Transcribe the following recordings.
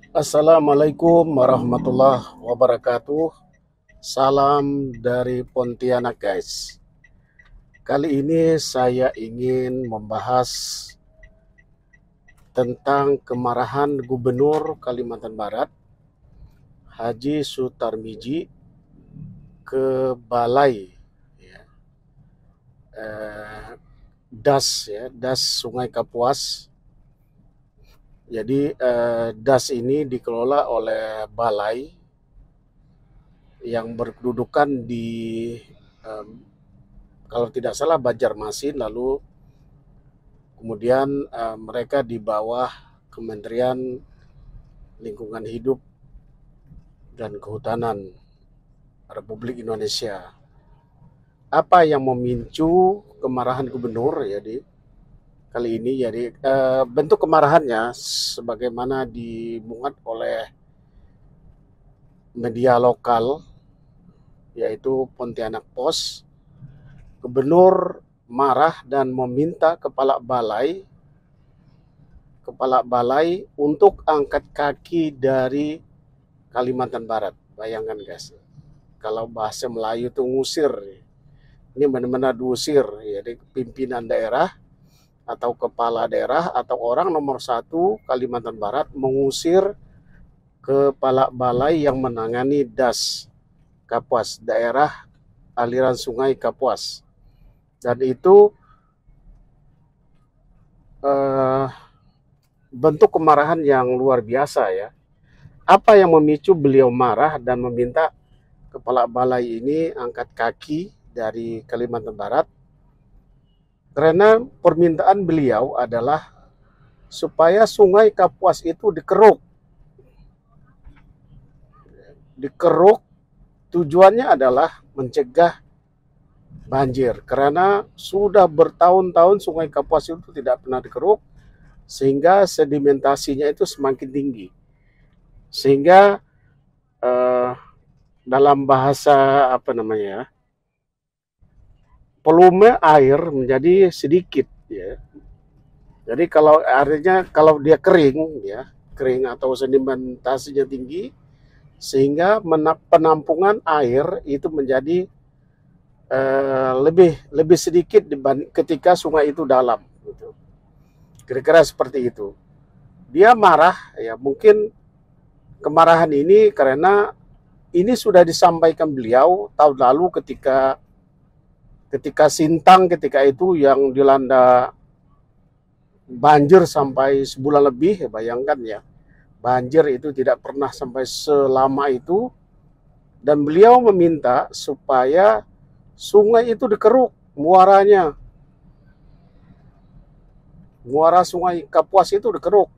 Assalamualaikum warahmatullahi wabarakatuh. Salam dari Pontianak, guys. Kali ini saya ingin membahas tentang kemarahan Gubernur Kalimantan Barat, Haji Sutarmiji, ke Balai ya, eh, Das Sungai Kapuas. Jadi Das ini dikelola oleh Balai yang berkedudukan di eh, kalau tidak salah Banjarmasin, lalu kemudian mereka di bawah Kementerian Lingkungan Hidup dan Kehutanan Republik Indonesia. Apa yang memicu kemarahan gubernur jadi kali ini? Jadi bentuk kemarahannya sebagaimana dimuat oleh media lokal yaitu Pontianak Post. Gubernur marah dan meminta kepala balai untuk angkat kaki dari Kalimantan Barat. Bayangkan, guys, kalau bahasa Melayu itu ngusir. Ini benar-benar diusir. Jadi pimpinan daerah atau kepala daerah atau orang nomor satu Kalimantan Barat mengusir kepala balai yang menangani Das Kapuas, daerah aliran sungai Kapuas. Dan itu eh, bentuk kemarahan yang luar biasa ya. Apa yang memicu beliau marah dan meminta kepala balai ini angkat kaki dari Kalimantan Barat? Karena permintaan beliau adalah supaya sungai Kapuas itu dikeruk. Dikeruk tujuannya adalah mencegah banjir. Karena sudah bertahun-tahun sungai Kapuas itu tidak pernah dikeruk, sehingga sedimentasinya itu semakin tinggi. Sehingga eh, dalam bahasa apa namanya, volume air menjadi sedikit ya. Jadi kalau artinya kalau dia kering ya, kering atau sedimentasinya tinggi sehingga penampungan air itu menjadi lebih lebih sedikit dibanding ketika sungai itu dalam gitu. Kira-kira seperti itu. Dia marah ya, mungkin kemarahan ini karena ini sudah disampaikan beliau tahun lalu ketika ketika Sintang ketika itu yang dilanda banjir sampai sebulan lebih, ya bayangkan ya. Banjir itu tidak pernah sampai selama itu, dan beliau meminta supaya sungai itu dikeruk muaranya. Muara sungai Kapuas itu dikeruk.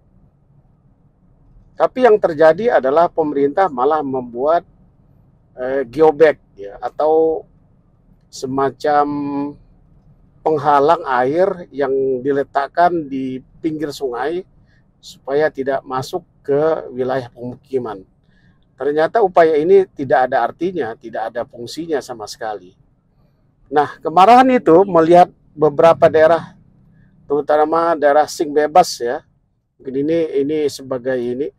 Tapi yang terjadi adalah pemerintah malah membuat geobag ya, atau semacam penghalang air yang diletakkan di pinggir sungai supaya tidak masuk ke wilayah pemukiman. Ternyata upaya ini tidak ada artinya, tidak ada fungsinya sama sekali. Nah, kemarahan itu melihat beberapa daerah, terutama daerah sing bebas ya. Mungkin ini sebagai ini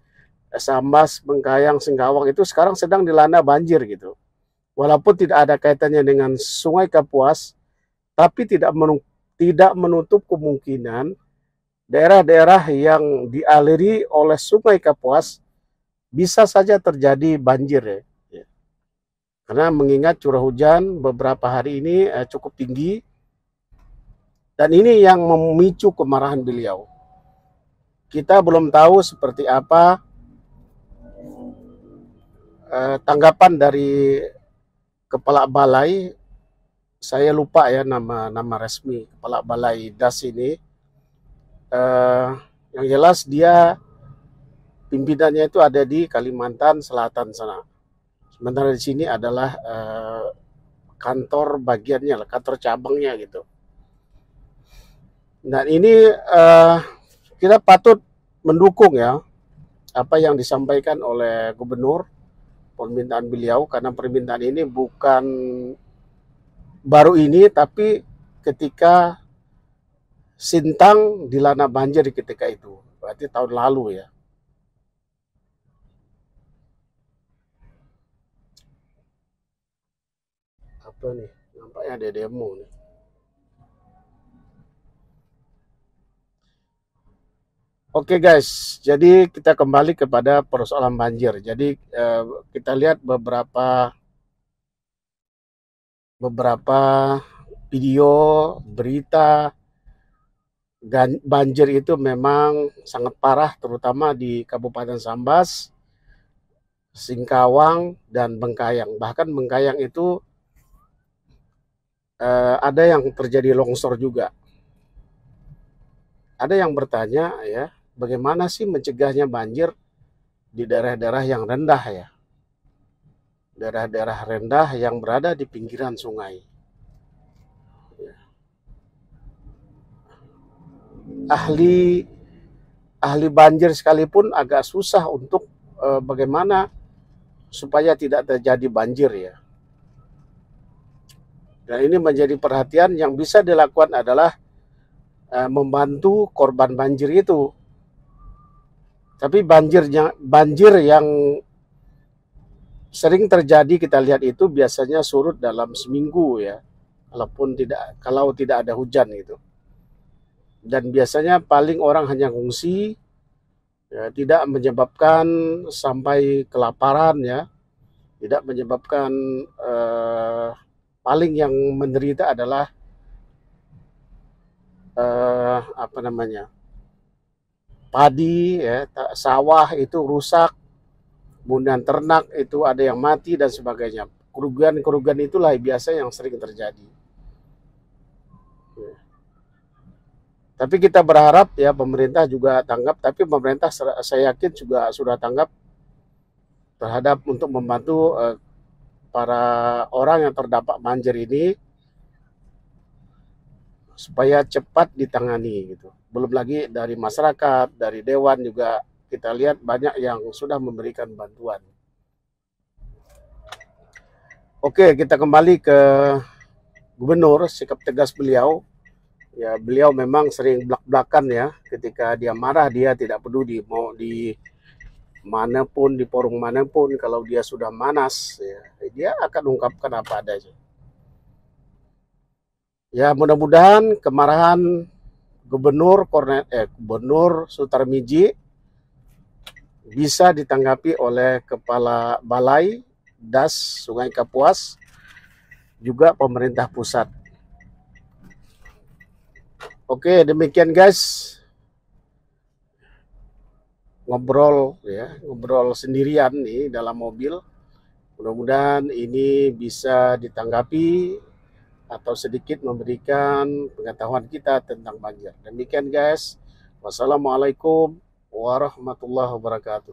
Sambas, Bengkayang, Singkawang itu sekarang sedang dilanda banjir gitu. Walaupun tidak ada kaitannya dengan Sungai Kapuas, tapi tidak menutup kemungkinan daerah-daerah yang dialiri oleh Sungai Kapuas bisa saja terjadi banjir ya. Karena mengingat curah hujan beberapa hari ini cukup tinggi, dan ini yang memicu kemarahan beliau. Kita belum tahu seperti apa tanggapan dari kepala balai. Saya lupa ya nama resmi kepala balai Das ini. Yang jelas dia pimpinannya itu ada di Kalimantan Selatan sana. Sementara di sini adalah kantor bagiannya, kantor cabangnya gitu. Nah ini kita patut mendukung ya apa yang disampaikan oleh gubernur, permintaan beliau, karena permintaan ini bukan baru ini, tapi ketika Sintang dilanda banjir ketika itu, berarti tahun lalu ya. apa nih? Nampaknya ada demo nih. Oke guys, jadi kita kembali kepada persoalan banjir. Jadi kita lihat beberapa video berita banjir itu memang sangat parah, terutama di Kabupaten Sambas, Singkawang, dan Bengkayang. Bahkan Bengkayang itu ada yang terjadi longsor juga. Ada yang bertanya ya, bagaimana sih mencegahnya banjir di daerah-daerah yang rendah ya? Daerah-daerah rendah yang berada di pinggiran sungai. Ahli ahli banjir sekalipun agak susah untuk bagaimana supaya tidak terjadi banjir ya. Dan ini menjadi perhatian yang bisa dilakukan adalah membantu korban banjir itu. Tapi banjir yang sering terjadi kita lihat itu biasanya surut dalam seminggu ya, kalau tidak ada hujan gitu. Dan biasanya paling orang hanya ngungsi, ya, tidak menyebabkan sampai kelaparan ya, tidak menyebabkan paling yang menderita adalah apa namanya, padi ya, sawah itu rusak, kemudian ternak itu ada yang mati dan sebagainya. Kerugian itulah biasa yang sering terjadi. Tapi kita berharap ya pemerintah juga tanggap, tapi pemerintah saya yakin juga sudah tanggap terhadap untuk membantu para orang yang terdampak banjir ini supaya cepat ditangani gitu. Belum lagi dari masyarakat, dari dewan juga kita lihat banyak yang sudah memberikan bantuan. Oke, kita kembali ke gubernur, sikap tegas beliau. Ya, beliau memang sering belak-belakan ya, ketika dia marah dia tidak peduli mau di manapun, di forum manapun, kalau dia sudah manas ya, dia akan ungkapkan apa adanya. Ya, mudah-mudahan kemarahan Gubernur Sutarmiji bisa ditanggapi oleh Kepala Balai Das Sungai Kapuas, juga pemerintah pusat. Oke, demikian guys. Ngobrol sendirian nih dalam mobil. Mudah-mudahan ini bisa ditanggapi atau sedikit memberikan pengetahuan kita tentang banjir. Demikian guys. Wassalamualaikum warahmatullahi wabarakatuh.